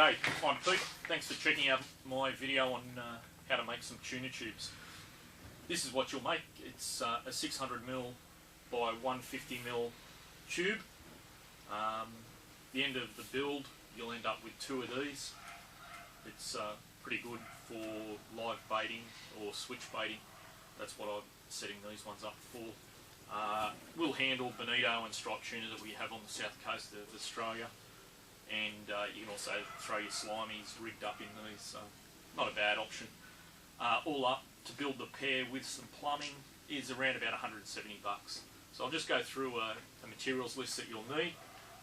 G'day, I'm Pete. Thanks for checking out my video on how to make some tuna tubes. This is what you'll make. It's a 600mm by 150mm tube. The end of the build you'll end up with two of these. It's pretty good for live baiting or switch baiting. That's what I'm setting these ones up for. Will handle bonito and striped tuna that we have on the south coast of Australia. And you can also throw your slimies rigged up in these, so not a bad option. All up to build the pair with some plumbing is around about 170 bucks. So I'll just go through a materials list that you'll need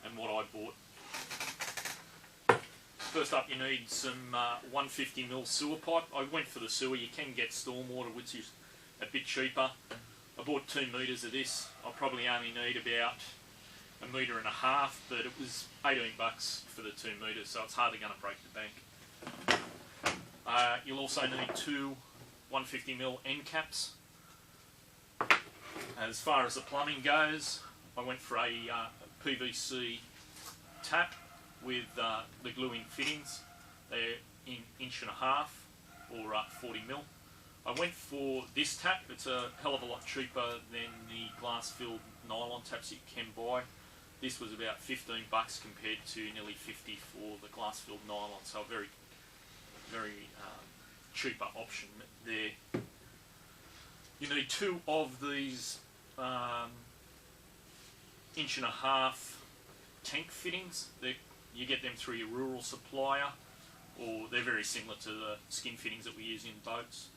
and what I bought. First up, you need some 150mm sewer pipe. I went for the sewer. You can get stormwater, which is a bit cheaper. I bought 2 metres of this. I probably only need about 1.5 metres, but it was 18 bucks for the 2 metres, so it's hardly going to break the bank. You'll also need 2 150mm end caps. As far as the plumbing goes, I went for a PVC tap with the glue-in fittings. They're in 1.5" or 40mm. I went for this tap. It's a hell of a lot cheaper than the glass-filled nylon taps you can buy. This was about 15 bucks compared to nearly 50 for the glass-filled nylon, so a very cheaper option there. You need 2 of these 1.5" tank fittings. You get them through your rural supplier, or they're very similar to the skin fittings that we use in boats.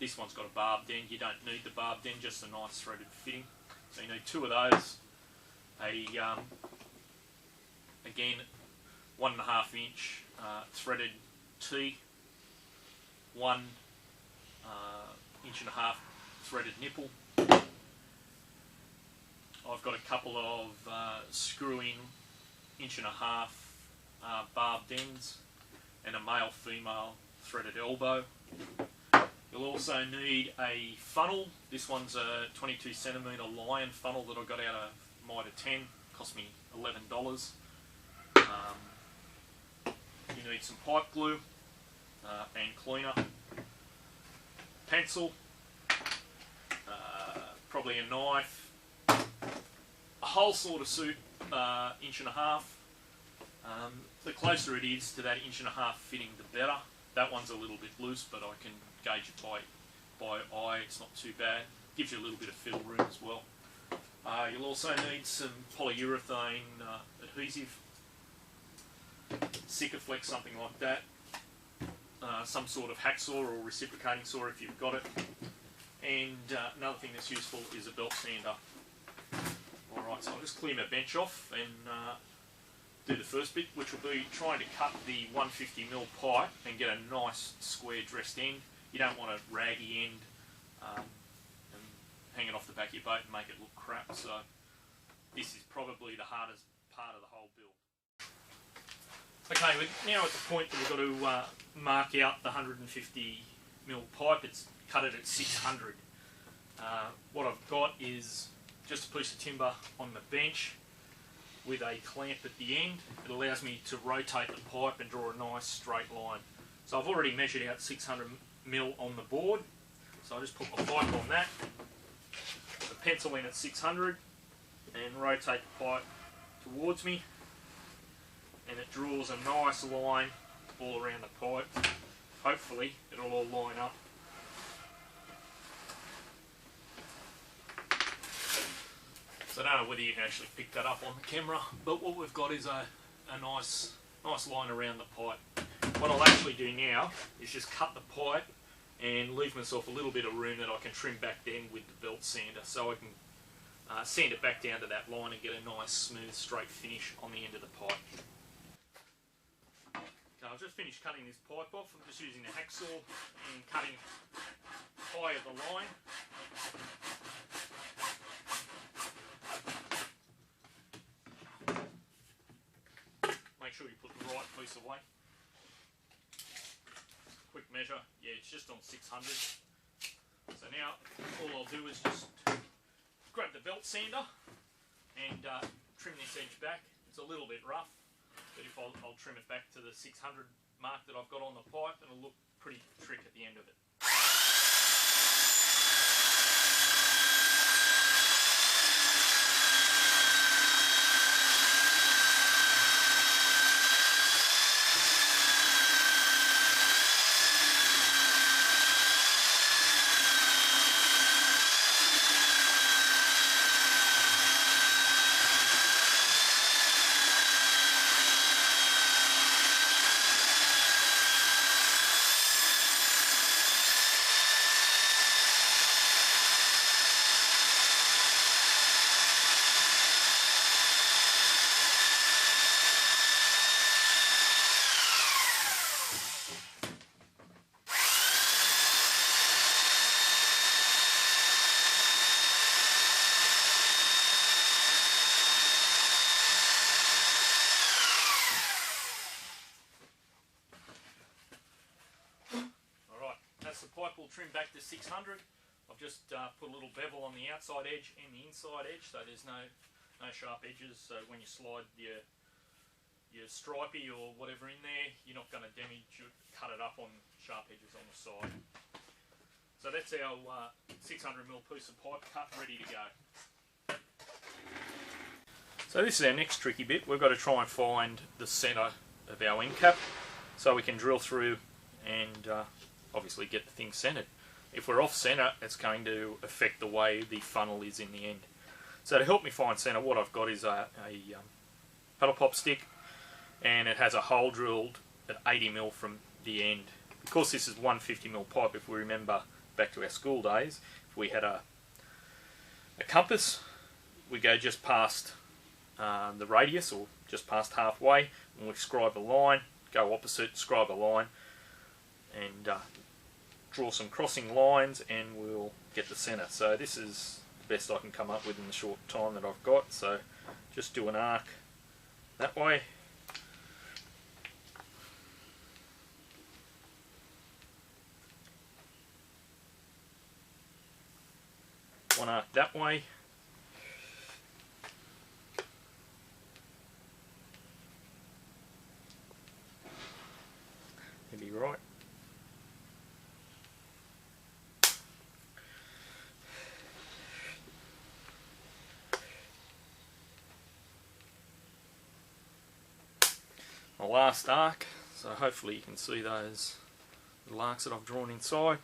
This one's got a barbed end. You don't need the barbed end, just a nice threaded fitting. So you need 2 of those. Again, 1.5 inch threaded T, 1.5 inch threaded nipple. I've got a couple of screw-in 1.5" barbed ends and a male-female threaded elbow. You'll also need a funnel. This one's a 22cm Lion funnel that I got out of Mitre 10. Cost me $11. You need some pipe glue and cleaner, pencil, probably a knife, a whole sort of suit 1.5". The closer it is to that 1.5" fitting, the better. That one's a little bit loose, but I can gauge it by eye. It's not too bad. Gives you a little bit of fill room as well. You'll also need some polyurethane adhesive, Sikaflex, something like that. Some sort of hacksaw or reciprocating saw if you've got it. And another thing that's useful is a belt sander. Alright, so I'll just clear my bench off and do the first bit, which will be trying to cut the 150mm pipe and get a nice square dressed end. You don't want a raggy end and hang it off the back of your boat and make it look crap, so this is probably the hardest part of the whole build. Okay, we're now at the point that we've got to mark out the 150mm pipe. It's cut it at 600. What I've got is just a piece of timber on the bench with a clamp at the end. It allows me to rotate the pipe and draw a nice straight line. So I've already measured out 600mm on the board, so I'll just put my pipe on that, the pencil in at 600 and rotate the pipe towards me, and it draws a nice line all around the pipe. Hopefully it'll all line up. So I don't know whether you can actually pick that up on the camera, but what we've got is a nice line around the pipe. What I'll actually do now is just cut the pipe and leave myself a little bit of room that I can trim back then with the belt sander, so I can sand it back down to that line and get a nice smooth straight finish on the end of the pipe. Okay, I've just finished cutting this pipe off. I'm just using the hacksaw and cutting high of the line. Make sure you put the right piece away. Quick measure, yeah, it's just on 600. So now all I'll do is just grab the belt sander and trim this edge back. It's a little bit rough. But if I'll trim it back to the 600 mark that I've got on the pipe, and it'll look pretty trick at the end of it. The pipe will trim back to 600. I've just put a little bevel on the outside edge and the inside edge, so there's no sharp edges. So when you slide your stripey or whatever in there, you're not going to cut it up on sharp edges on the side. So that's our 600mm piece of pipe cut, ready to go. So this is our next tricky bit. We've got to try and find the centre of our end cap, so we can drill through and obviously get the thing centered. If we're off center, it's going to affect the way the funnel is in the end. So to help me find center, what I've got is a paddle pop stick, and it has a hole drilled at 80mm from the end. Because this is 150mm pipe, if we remember back to our school days, if we had a compass, we go just past the radius, or just past halfway, and we scribe a line, go opposite, scribe a line, and draw some crossing lines, and we'll get the centre. So this is the best I can come up with in the short time that I've got. So just do an arc that way, one arc that way, maybe right. My last arc, so hopefully you can see those little arcs that I've drawn inside.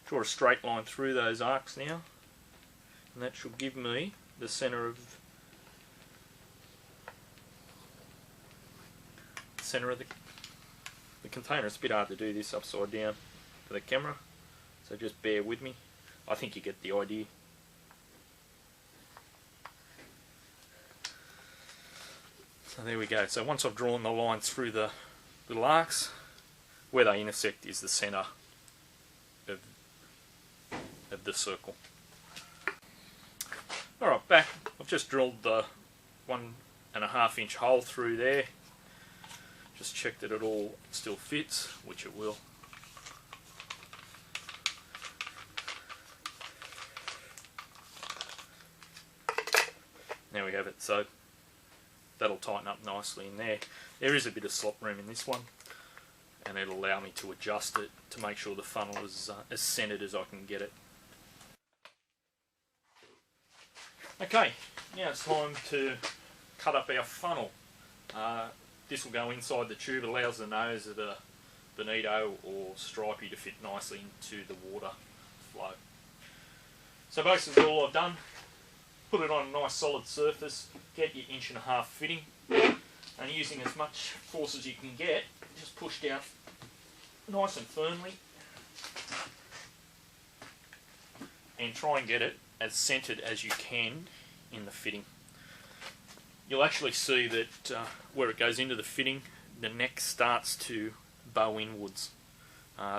Draw a straight line through those arcs now, and that should give me the centre of the container. It's a bit hard to do this upside down for the camera, so just bear with me. I think you get the idea. So there we go. So once I've drawn the lines through the little arcs, where they intersect is the centre of the circle. Alright, back. I've just drilled the 1.5 inch hole through there. Just check that it all still fits, which it will. There we have it. So that'll tighten up nicely in there. There is a bit of slop room in this one, and it'll allow me to adjust it to make sure the funnel is as centered as I can get it. Okay, now it's time to cut up our funnel. This will go inside the tube. It allows the nose of the bonito or stripey to fit nicely into the water flow. So basically all I've done, put it on a nice solid surface, get your 1.5 inch fitting, and using as much force as you can get, just push down nice and firmly and try and get it as centered as you can in the fitting. You'll actually see that where it goes into the fitting, the neck starts to bow inwards.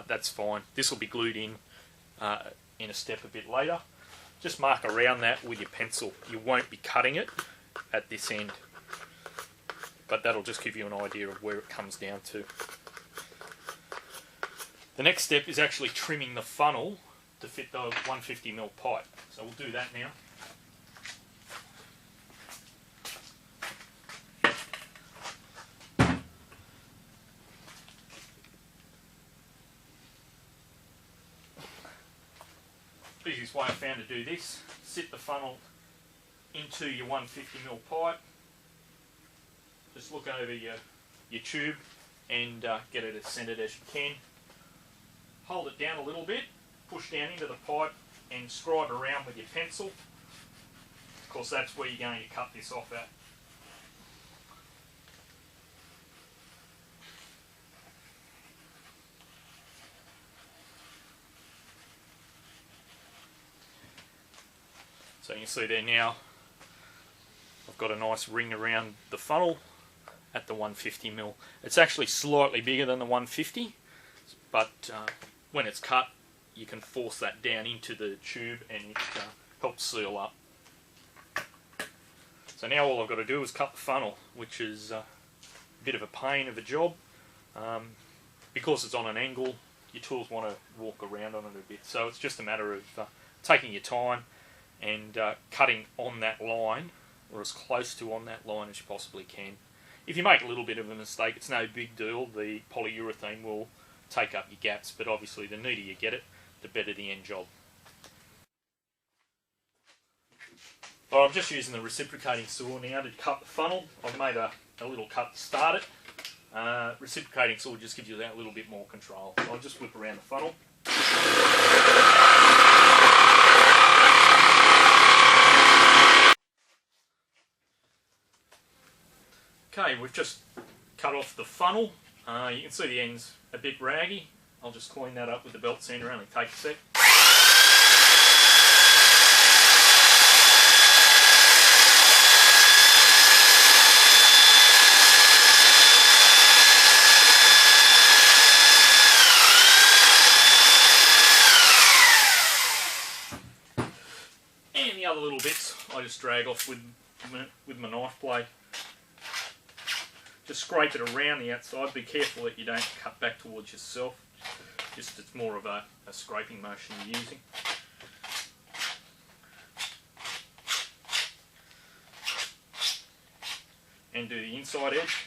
That's fine. This will be glued in a step a bit later. Just mark around that with your pencil. You won't be cutting it at this end, but that'll just give you an idea of where it comes down to. The next step is actually trimming the funnel to fit the 150mm pipe. So we'll do that now. easiest way I found to do this. Sit the funnel into your 150mm pipe. Just look over your tube and get it as centered as you can. Hold it down a little bit, push down into the pipe and scribe around with your pencil. Of course, that's where you're going to cut this off at. So you can see there now, I've got a nice ring around the funnel at the 150mm. It's actually slightly bigger than the 150, but when it's cut, you can force that down into the tube and it helps seal up. So now all I've got to do is cut the funnel, which is a bit of a pain of a job. Because it's on an angle, your tools want to walk around on it a bit. So it's just a matter of taking your time and cutting on that line, or as close to on that line as you possibly can. If you make a little bit of a mistake, it's no big deal. The polyurethane will take up your gaps, but obviously the neater you get it, the better the end job. I'm just using the reciprocating saw now to cut the funnel. I've made a little cut to start it. Reciprocating saw just gives you that little bit more control. So I'll just whip around the funnel. Okay, we've just cut off the funnel. You can see the end's a bit raggy. I'll just clean that up with the belt sander, only take a sec. And the other little bits I just drag off with my knife blade. Just scrape it around the outside. Be careful that you don't cut back towards yourself. Just it's more of a scraping motion you're using. And do the inside edge.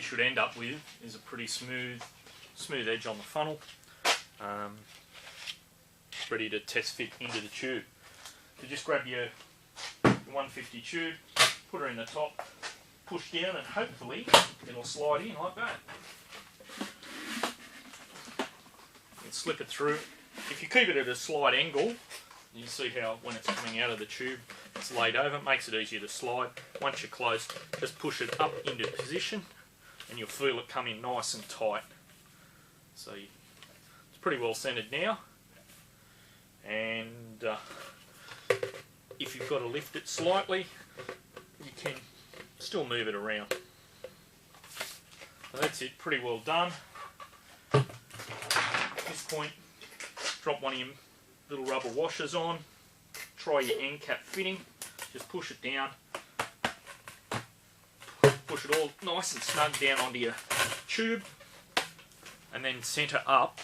Should end up with is a pretty smooth edge on the funnel, ready to test fit into the tube. So just grab your 150 tube, put her in the top, push down, and hopefully it'll slide in like that. You can slip it through. If you keep it at a slight angle, you see how when it's coming out of the tube it's laid over. It makes it easier to slide. Once you're close, just push it up into position and you'll feel it come in nice and tight. So it's pretty well centered now, and if you've got to lift it slightly, you can still move it around. So that's it, pretty well done. At this point, drop one of your little rubber washers on, try your end cap fitting, just push it down. Push it all nice and snug down onto your tube, and then centre up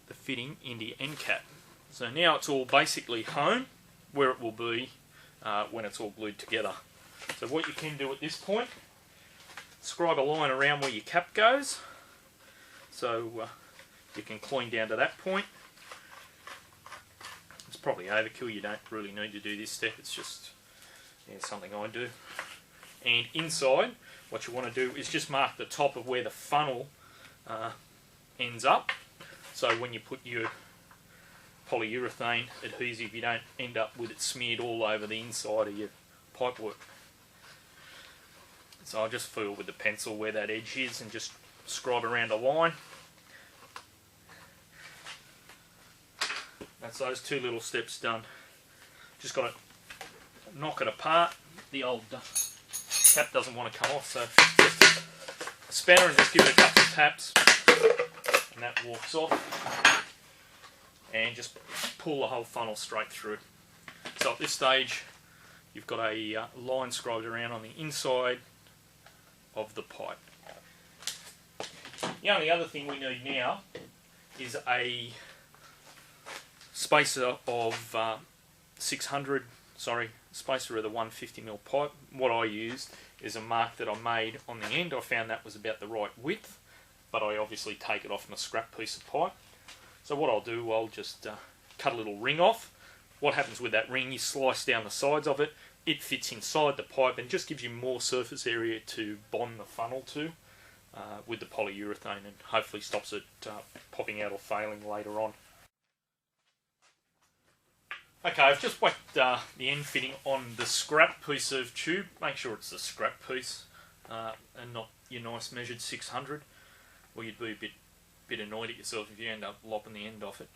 the fitting into your end cap. So now it's all basically home where it will be when it's all glued together. So what you can do at this point, scribe a line around where your cap goes, so you can clean down to that point. It's probably overkill, you don't really need to do this step, it's just something I do. And inside, what you want to do is just mark the top of where the funnel ends up. So when you put your polyurethane adhesive, you don't end up with it smeared all over the inside of your pipework. So I'll just feel with the pencil where that edge is and just scribe around a line. That's those two little steps done. Just got to knock it apart. The old cap doesn't want to come off, so just a spanner and just give it a couple of taps, and that walks off, and just pull the whole funnel straight through. So at this stage you've got a line scrolled around on the inside of the pipe. The only other thing we need now is a spacer of 600, spacer of the 150mm pipe. What I used is a mark that I made on the end. I found that was about the right width, but I obviously take it off my scrap piece of pipe. So what I'll do, I'll just cut a little ring off. What happens with that ring, you slice down the sides of it, it fits inside the pipe and just gives you more surface area to bond the funnel to with the polyurethane, and hopefully stops it popping out or failing later on. Okay, I've just whacked the end fitting on the scrap piece of tube. Make sure it's the scrap piece and not your nice measured 600, or you'd be a bit annoyed at yourself if you end up lopping the end off it.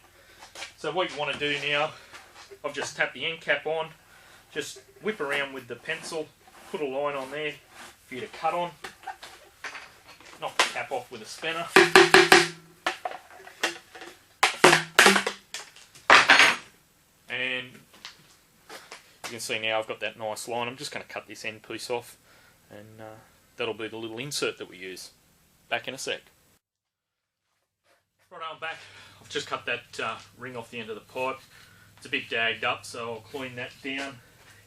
So what you want to do now, I've just tapped the end cap on, just whip around with the pencil, put a line on there for you to cut on, knock the cap off with a spanner. And you can see now I've got that nice line. I'm just going to cut this end piece off, and that'll be the little insert that we use. Back in a sec. Right, I'm back. I've just cut that ring off the end of the pipe. It's a bit dagged up, so I'll clean that down.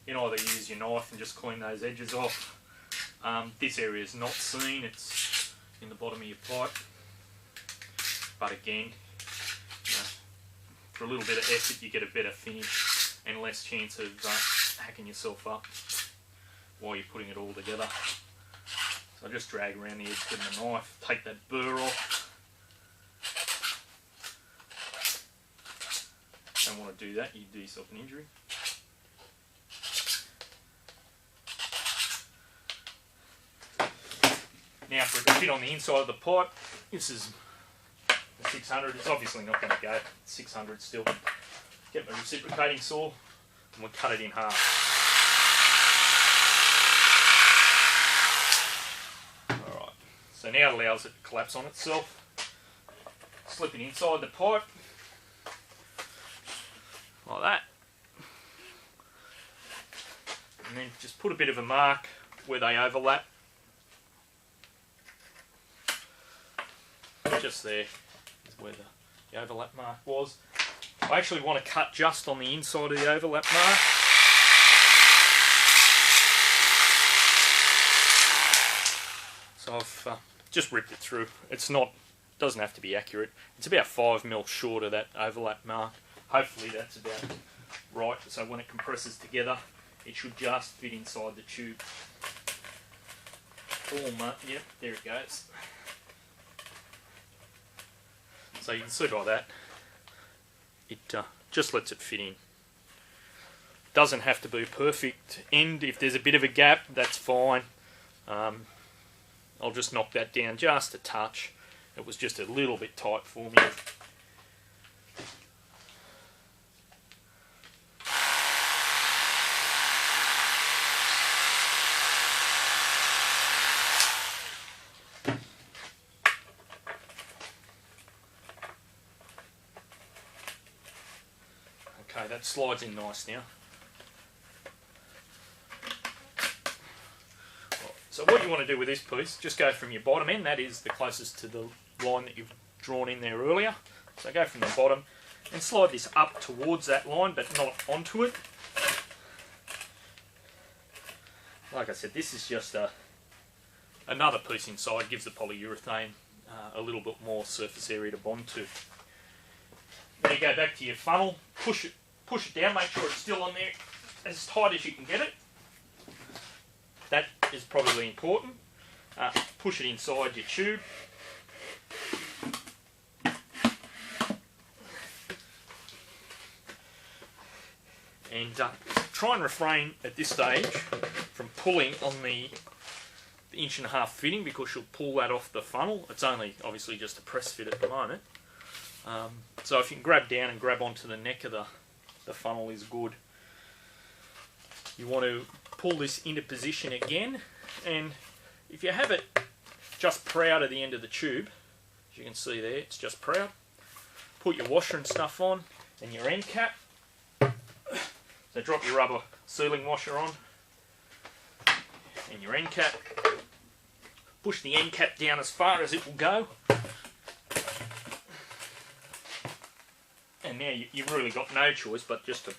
You can either use your knife and just clean those edges off. This area is not seen, it's in the bottom of your pipe. But again, for a little bit of effort you get a better finish and less chance of hacking yourself up while you're putting it all together. So I just drag around the edge with the knife, take that burr off. Don't want to do that, you do yourself an injury. Now for it to fit on the inside of the pipe, this is the 600, it's obviously not going to go 600 still. Get my reciprocating saw and we'll cut it in half. Alright, so now it allows it to collapse on itself. Slip it inside the pipe, like that. And then just put a bit of a mark where they overlap. Just there is where the overlap mark was. I actually want to cut just on the inside of the overlap mark. So I've just ripped it through. It's not, doesn't have to be accurate. It's about 5mm short of that overlap mark. Hopefully that's about right, so when it compresses together it should just fit inside the tube. Yep, there it goes. So you can see by that, it just lets it fit in. Doesn't have to be perfect end. If there's a bit of a gap, that's fine. I'll just knock that down just a touch. It was just a little bit tight for me. Okay, that slides in nice now. So what you want to do with this piece, just go from your bottom end, that is the closest to the line that you've drawn in there earlier. So go from the bottom and slide this up towards that line, but not onto it. Like I said, this is just another piece inside, gives the polyurethane a little bit more surface area to bond to. Then you go back to your funnel, push it down, make sure it's still on there as tight as you can get it. That is probably important. Push it inside your tube. And try and refrain at this stage from pulling on the 1.5" fitting, because you'll pull that off the funnel. It's only obviously just a press fit at the moment. So if you can grab down and grab onto the neck of the funnel is good. You want to pull this into position again, and if you have it just proud of the end of the tube, as you can see there, it's just proud. Put your washer and stuff on and your end cap. So drop your rubber sealing washer on and your end cap. Push the end cap down as far as it will go. And now you've really got no choice but just to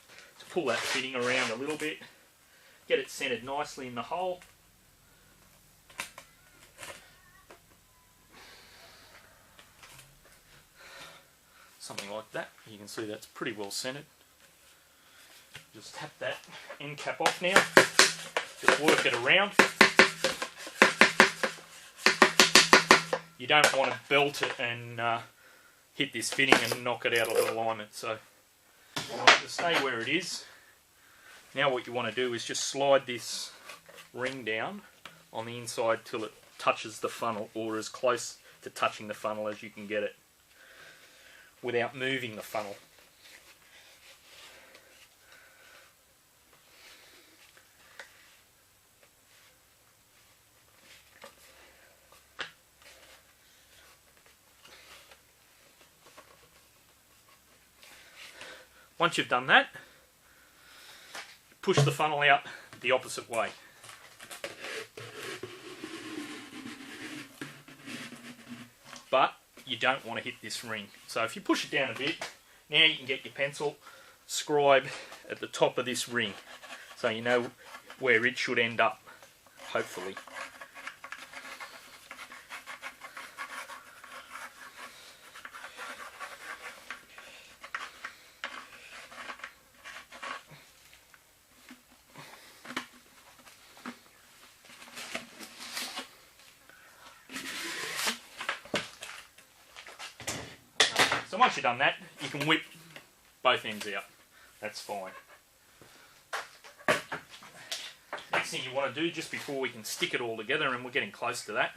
pull that fitting around a little bit. Get it centered nicely in the hole. Something like that. You can see that's pretty well centered. Just tap that end cap off now. Just work it around. You don't want to belt it and hit this fitting and knock it out of alignment. So you want it to stay where it is. Now what you want to do is just slide this ring down on the inside till it touches the funnel, or as close to touching the funnel as you can get it without moving the funnel. Once you've done that, push the funnel out the opposite way. But you don't want to hit this ring. So if you push it down a bit, now you can get your pencil, scribe at the top of this ring, so you know where it should end up, hopefully. So once you've done that, you can whip both ends out. That's fine. Next thing you want to do, just before we can stick it all together, and we're getting close to that,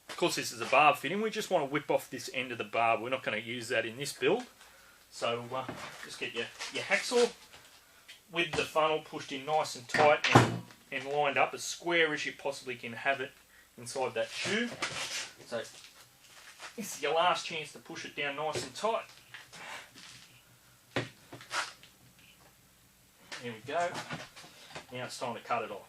of course this is a barb fitting, we just want to whip off this end of the barb. We're not going to use that in this build. So just get your hacksaw with the funnel pushed in nice and tight and lined up as square as you possibly can have it inside that shoe. So this is your last chance to push it down nice and tight. There we go. Now it's time to cut it off.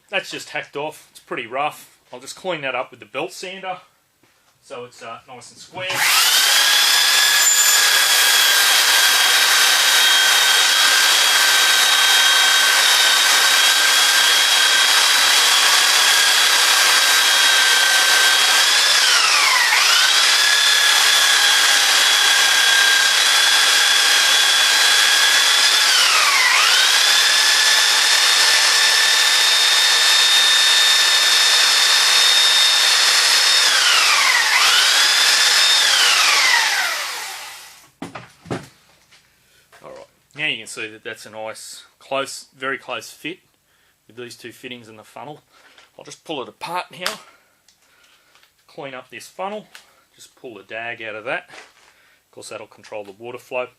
That's just hacked off. It's pretty rough. I'll just clean that up with the belt sander so it's nice and square. Now you can see that that's a nice, close, very close fit with these two fittings in the funnel. I'll just pull it apart now, clean up this funnel, just pull the dag out of that. Of course that'll control the water flow.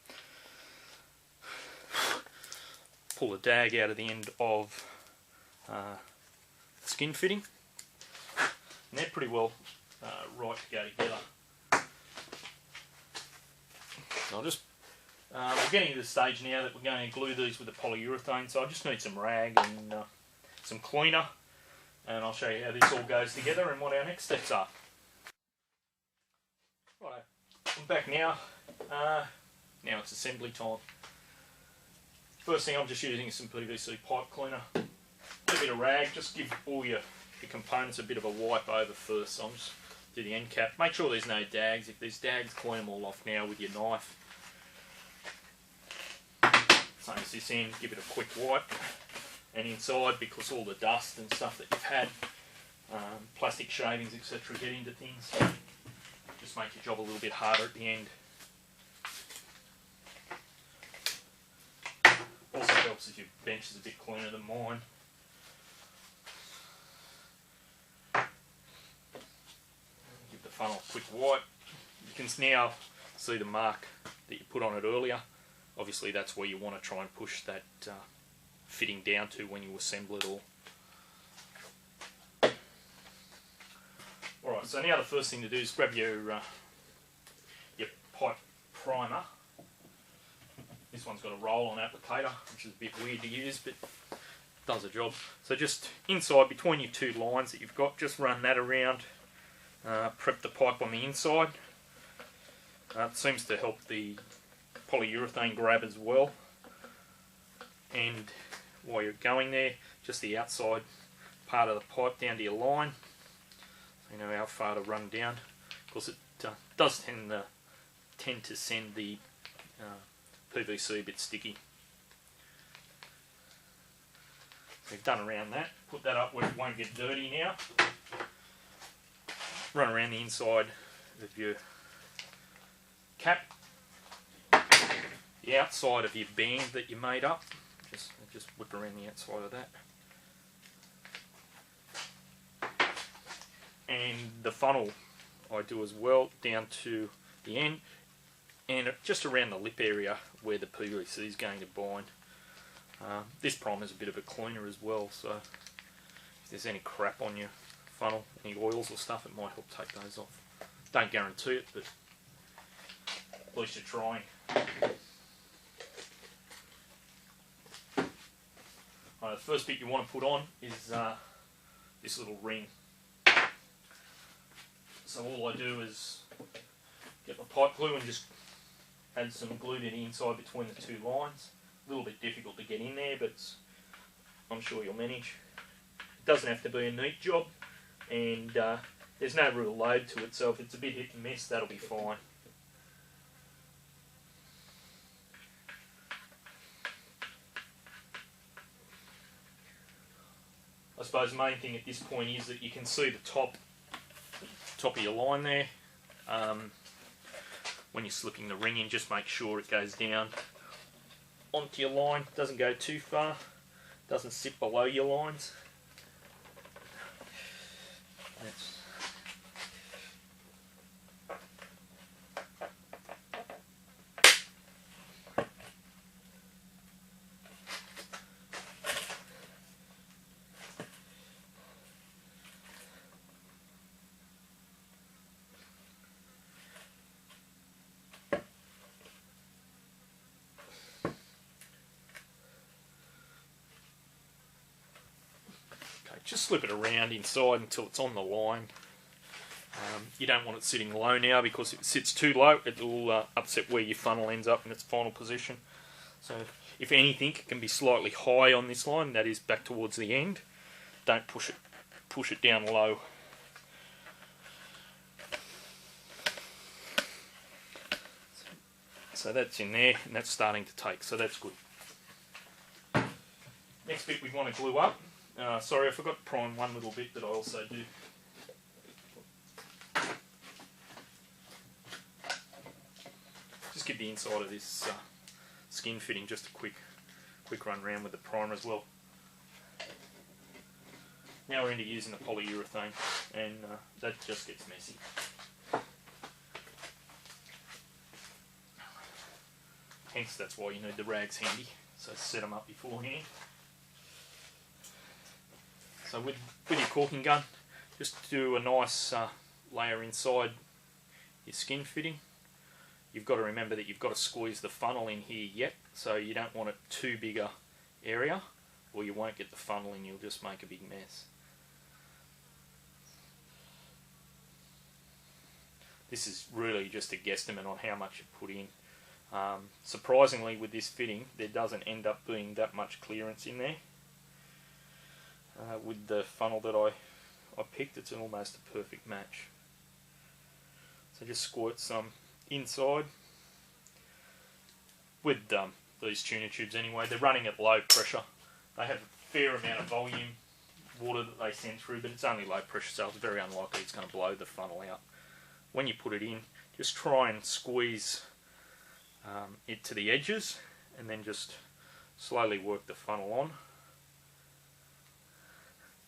Pull the dag out of the end of the skin fitting. And they're pretty well right to go together. I'll just we're getting to the stage now that we're going to glue these with a polyurethane, so I just need some rag and some cleaner, and I'll show you how this all goes together and what our next steps are. Right, I'm back now. Now it's assembly time. First thing I'm just using is some PVC pipe cleaner. A little bit of rag, just give all your components a bit of a wipe over first. So I'm just do the end cap. Make sure there's no dags. If there's dags, clean them all off now with your knife. Same as this end, give it a quick wipe. And inside, because all the dust and stuff that you've had, plastic shavings, etc., get into things. Just make your job a little bit harder at the end. Also helps if your bench is a bit cleaner than mine. Give the funnel a quick wipe. You can now see the mark that you put on it earlier. Obviously that's where you want to try and push that fitting down to when you assemble it all. Alright, so now the first thing to do is grab your pipe primer. This one's got a roll-on applicator, which is a bit weird to use, but does the job. So just inside between your two lines that you've got, just run that around, prep the pipe on the inside. It seems to help the polyurethane grab as well. And while you're going there, just the outside part of the pipe down to your line, so you know how far to run down. Of course it does tend to send the PVC a bit sticky. So you've done around that, put that up where it won't get dirty now. Run around the inside of your cap, the outside of your band that you made up, just whip around the outside of that. And the funnel I do as well down to the end, and just around the lip area where the PVC is going to bind. This primer is a bit of a cleaner as well, so if there's any crap on your funnel, any oils or stuff, it might help take those off. Don't guarantee it, but at least you're trying. The first bit you want to put on is this little ring. So all I do is get my pipe glue and just add some glue to the inside between the two lines. A little bit difficult to get in there, but I'm sure you'll manage. It doesn't have to be a neat job, and there's no real load to it, so if it's a bit hit and miss, that'll be fine. I suppose the main thing at this point is that you can see the top of your line there. When you're slipping the ring in, just make sure it goes down onto your line, doesn't go too far, doesn't sit below your lines. Just slip it around inside until it's on the line. You don't want it sitting low now, because if it sits too low, it will upset where your funnel ends up in its final position. So if anything, it can be slightly high on this line, that is back towards the end. Don't push it down low. So that's in there, and that's starting to take, so that's good. Next bit we want to glue up. Sorry, I forgot to prime one little bit that I also do. Just give the inside of this skin fitting just a quick run around with the primer as well. Now we're into using the polyurethane, and that just gets messy. Hence, that's why you need the rags handy, so set them up beforehand. So with your caulking gun, just do a nice layer inside your skin fitting. You've got to remember that you've got to squeeze the funnel in here yet, so you don't want it too big a area, or you won't get the funnel in, you'll just make a big mess. This is really just a guesstimate on how much you put in. Surprisingly, with this fitting, there doesn't end up being that much clearance in there. With the funnel that I picked, it's almost a perfect match. So just squirt some inside. With these tuna tubes anyway, they're running at low pressure. They have a fair amount of volume water that they send through, but it's only low pressure, so it's very unlikely it's going to blow the funnel out. when you put it in, just try and squeeze it to the edges, and then just slowly work the funnel on.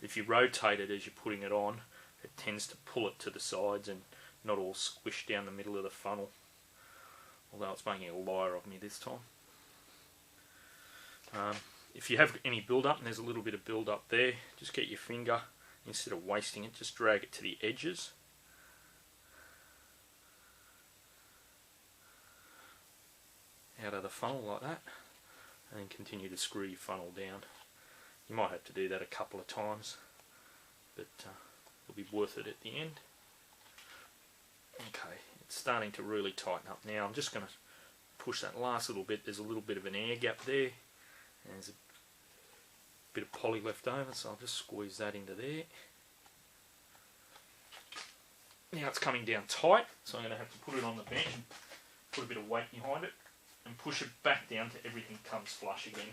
If you rotate it as you're putting it on, it tends to pull it to the sides and not all squished down the middle of the funnel. Although it's making a liar of me this time. If you have any build-up, and there's a little bit of build-up there, just get your finger, instead of wasting it, just drag it to the edges. Out of the funnel like that, and then continue to screw your funnel down. You might have to do that a couple of times, but it'll be worth it at the end. Okay, it's starting to really tighten up now. I'm just going to push that last little bit. There's a little bit of an air gap there, and there's a bit of poly left over, so I'll just squeeze that into there. Now it's coming down tight, so I'm going to have to put it on the bench and put a bit of weight behind it and push it back down till everything comes flush again.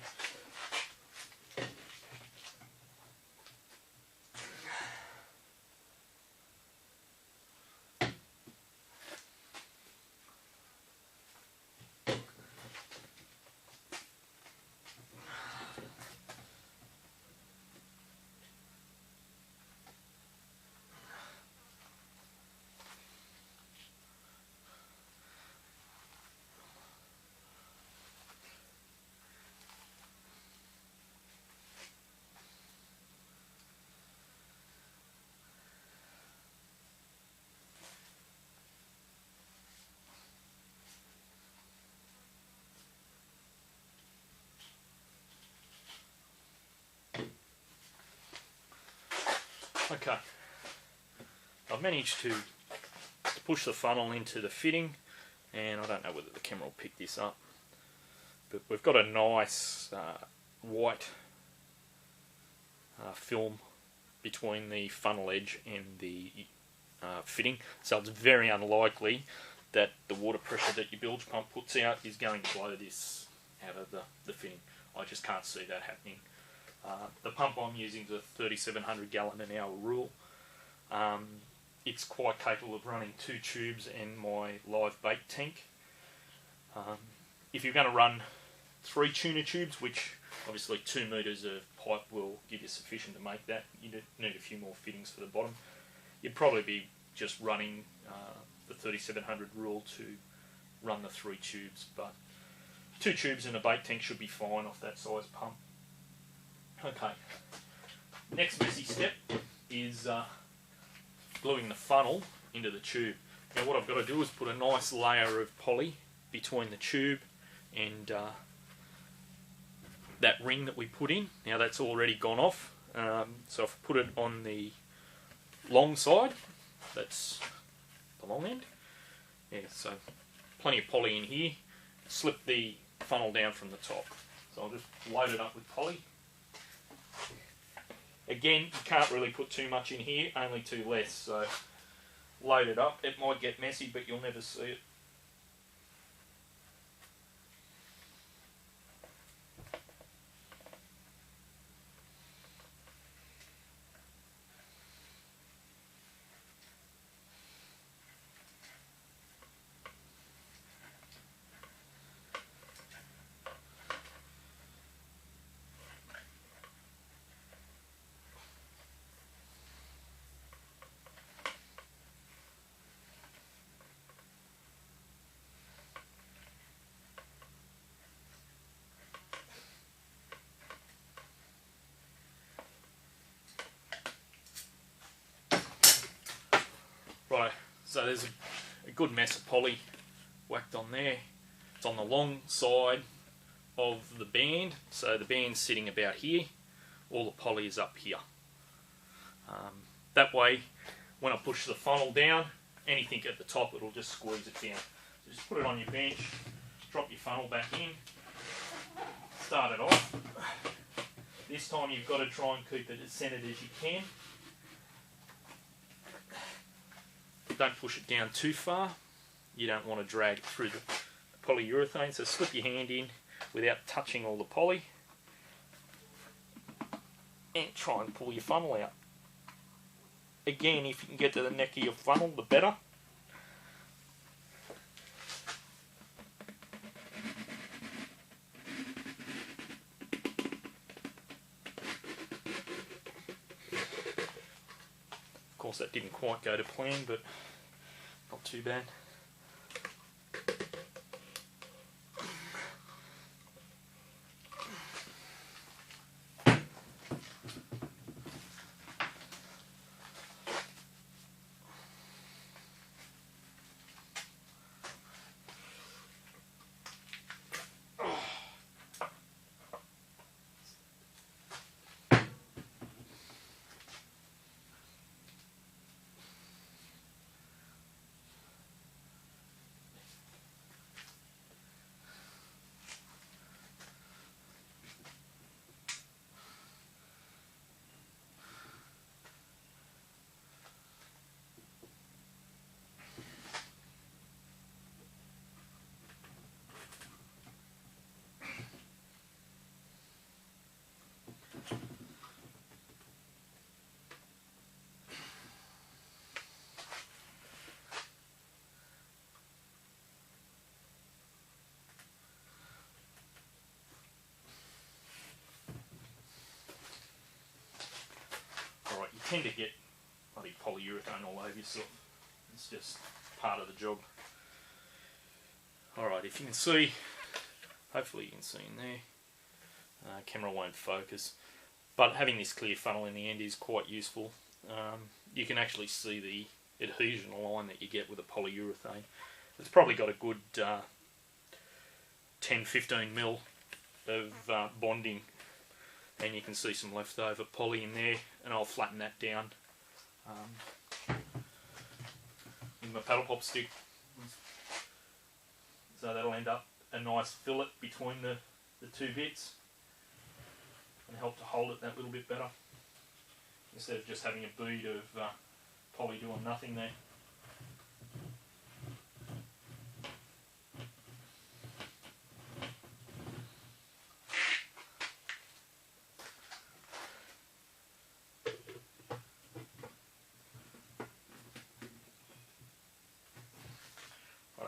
Okay, I've managed to push the funnel into the fitting, and I don't know whether the camera will pick this up, but we've got a nice white film between the funnel edge and the fitting, so it's very unlikely that the water pressure that your bilge pump puts out is going to blow this out of the fitting. I just can't see that happening. The pump I'm using is a 3,700 gallon an hour rule. It's quite capable of running 2 tubes and my live bait tank. If you're going to run 3 tuna tubes, which obviously 2 metres of pipe will give you sufficient to make that, you need a few more fittings for the bottom. You'd probably be just running the 3,700 rule to run the 3 tubes, but 2 tubes and a bait tank should be fine off that size pump. Okay, next messy step is gluing the funnel into the tube. Now what I've got to do is put a nice layer of poly between the tube and that ring that we put in. Now that's already gone off, so if I put it on the long side, that's the long end, yeah, so plenty of poly in here, slip the funnel down from the top. So I'll just load it up with poly. Again, you can't really put too much in here, only 2 less, so load it up. It might get messy, but you'll never see it. Right, so there's a good mess of poly whacked on there. It's on the long side of the band, so the band's sitting about here. All the poly is up here. That way, when I push the funnel down, anything at the top, it'll just squeeze it down. So just put it on your bench, drop your funnel back in, start it off. This time you've got to try and keep it as centered as you can. Don't push it down too far. You don't want to drag it through the polyurethane, so slip your hand in without touching all the poly and try and pull your funnel out. Again, if you can get to the neck of your funnel, the better. course that didn't quite go to plan, but not too bad. Alright, you tend to get bloody polyurethane all over yourself. It's just part of the job. Alright, if you can see, hopefully you can see in there, camera won't focus, but having this clear funnel in the end is quite useful. You can actually see the adhesion line that you get with a polyurethane. It's probably got a good 10-15 mil of bonding, and you can see some leftover poly in there, and I'll flatten that down with my paddle pop stick, so that'll end up a nice fillet between the two bits and help to hold it that little bit better, instead of just having a bead of poly doing nothing there.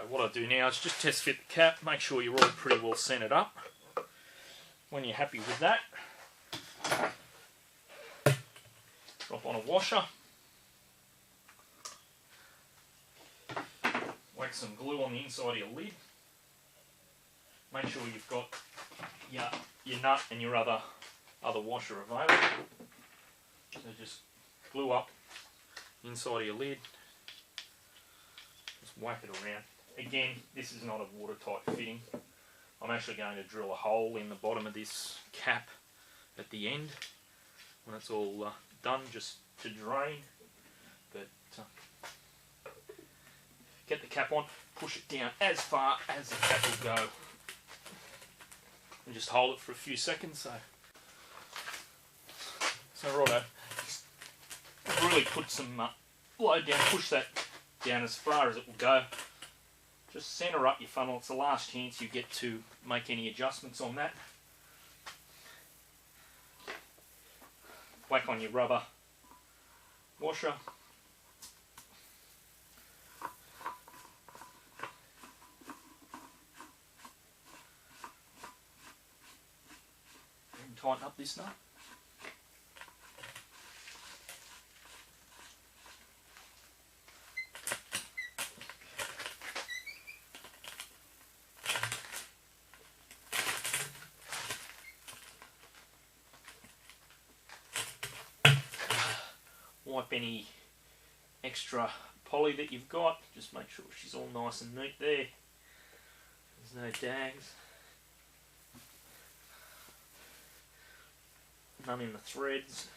What I do now is just test fit the cap, make sure you're all pretty well centered up. When you're happy with that, drop on a washer, whack some glue on the inside of your lid, make sure you've got your nut and your other washer available. So just glue up the inside of your lid, just whack it around. Again, this is not a watertight fitting. I'm actually going to drill a hole in the bottom of this cap at the end when it's all done, just to drain. But get the cap on, push it down as far as the cap will go, and just hold it for a few seconds. So righto, really put some load down, push that down as far as it will go. Just centre up your funnel. It's the last chance you get to make any adjustments on that. Whack on your rubber washer. And tighten up this nut. Wipe any extra poly that you've got, just make sure she's all nice and neat there. There's no dags. None in the threads,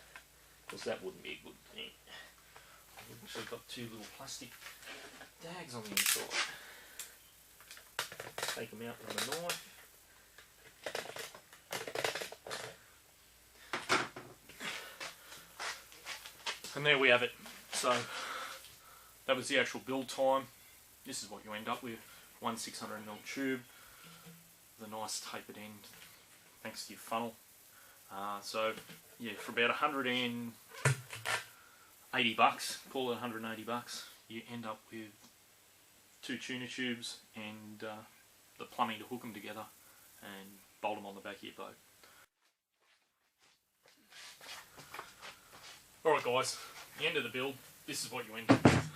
because that wouldn't be a good thing. I've actually got two little plastic dags on the inside. Take them out with a knife. And there we have it. So that was the actual build time. This is what you end up with. One 600mm tube with a nice tapered end, thanks to your funnel. So yeah, for about 180 bucks, call it 180 bucks, you end up with two tuna tubes and the plumbing to hook them together and bolt them on the back of your boat. Alright guys, the end of the build. this is what you end up with.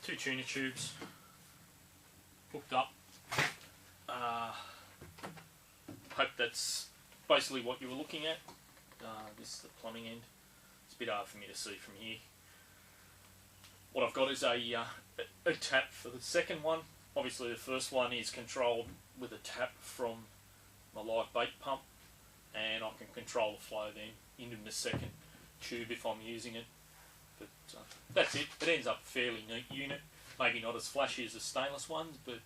2 tuna tubes hooked up. Hope that's basically what you were looking at. This is the plumbing end. It's a bit hard for me to see from here. What I've got is a tap for the second one. Obviously the first one is controlled with a tap from my live bait pump, and I can control the flow then into the second tube if I'm using it. But that's it. It ends up a fairly neat unit. Maybe not as flashy as the stainless ones, but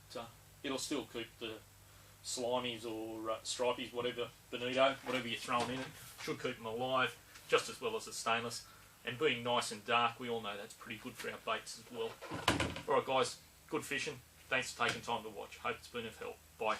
it'll still keep the slimies or stripies, whatever, bonito, whatever you're throwing in it, should keep them alive just as well as the stainless. And being nice and dark, we all know that's pretty good for our baits as well. Alright guys, good fishing. Thanks for taking time to watch. Hope it's been of help. Bye.